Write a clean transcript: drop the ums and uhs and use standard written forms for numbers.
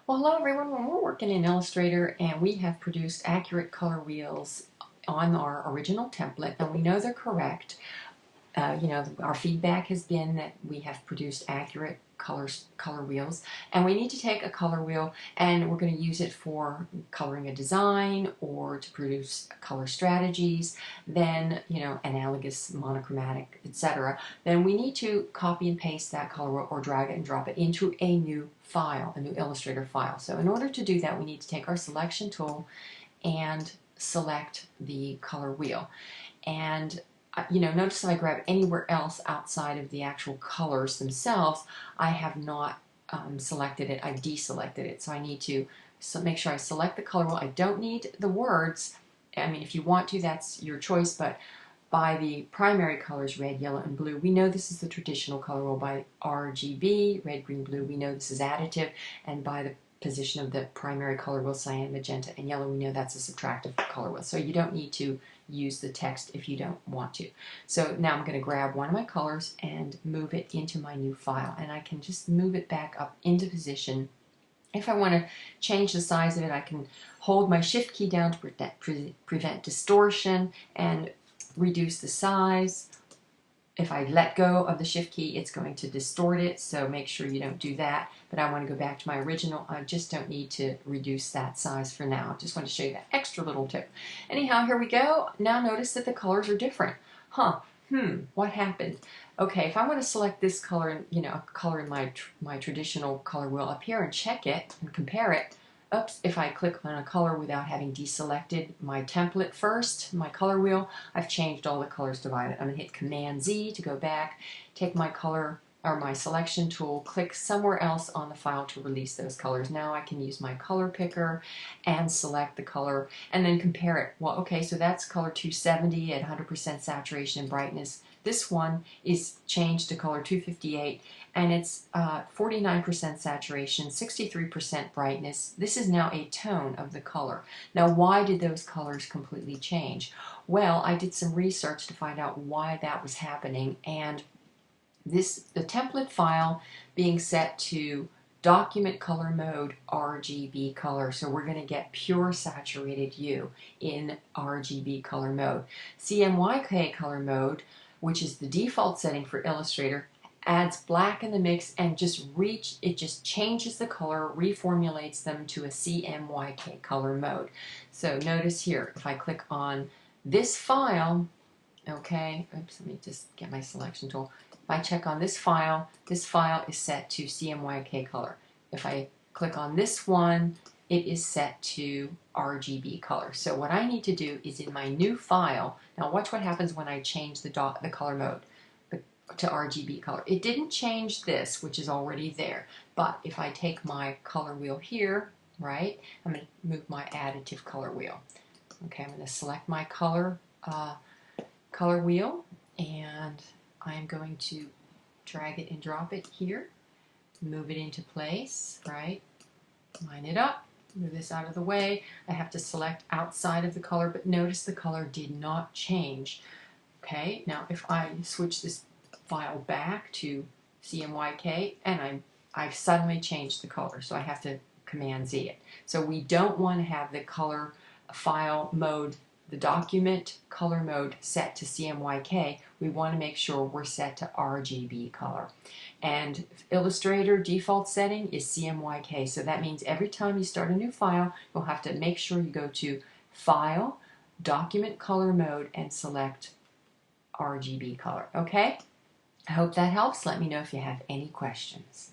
Well, hello everyone. When we're working in Illustrator and we have produced accurate color wheels on our original template and we know they're correct, our feedback has been that we have produced accurate color wheels, and we need to take a color wheel and we're going to use it for coloring a design or to produce color strategies, then analogous, monochromatic, etc. Then we need to copy and paste that color wheel or drag it and drop it into a new file, a new Illustrator file. So in order to do that, we need to take our selection tool and select the color wheel. And notice if I grab anywhere else outside of the actual colors themselves, I have not selected it. I've deselected it. So I need to make sure I select the color wheel. I don't need the words. I mean, if you want to, that's your choice, but by the primary colors, red, yellow, and blue, we know this is the traditional color wheel. By RGB, red, green, blue, we know this is additive, and by the position of the primary color wheel, cyan, magenta, and yellow, we know that's a subtractive color wheel. So you don't need to use the text if you don't want to. So now I'm going to grab one of my colors and move it into my new file, and I can just move it back up into position. If I want to change the size of it, I can hold my shift key down to prevent distortion and reduce the size. If I let go of the shift key, it's going to distort it, so make sure you don't do that. But I want to go back to my original. I just don't need to reduce that size for now. I just want to show you that extra little tip. Anyhow, here we go. Now notice that the colors are different. What happened? Okay, if I want to select this color, a color in my traditional color wheel up here and check it and compare it, oops, if I click on a color without having deselected my template first, my color wheel, I've changed all the colors divided. I'm going to hit Command Z to go back, take my color or my selection tool, click somewhere else on the file to release those colors. Now I can use my color picker and select the color and then compare it. Well, okay, so that's color 270 at 100% saturation and brightness. This one is changed to color 258 and it's 49% saturation, 63% brightness. This is now a tone of the color. Now, why did those colors completely change? Well, I did some research to find out why that was happening, and the template file being set to document color mode RGB color, so we're going to get pure saturated hue in RGB color mode. CMYK color mode, which is the default setting for Illustrator, adds black in the mix and it just changes the color, reformulates them to a CMYK color mode. So notice here, if I click on this file, okay, oops, let me just get my selection tool. If I check on this file is set to CMYK color. If I click on this one, it is set to RGB color. So what I need to do is in my new file, now watch what happens when I change the color mode to RGB color. It didn't change this, which is already there, but if I take my color wheel here, right, I'm going to move my additive color wheel. Okay, I'm going to select my color wheel, and I'm going to drag it and drop it here, move it into place, right, line it up, move this out of the way. I have to select outside of the color, but notice the color did not change. Okay, now if I switch this file back to CMYK, and I've suddenly changed the color, so I have to Command Z it. So we don't want to have the color file mode, the document color mode set to CMYK. We want to make sure we're set to RGB color. And Illustrator default setting is CMYK, so that means every time you start a new file, you'll have to make sure you go to File, Document Color Mode, and select RGB color. Okay? I hope that helps. Let me know if you have any questions.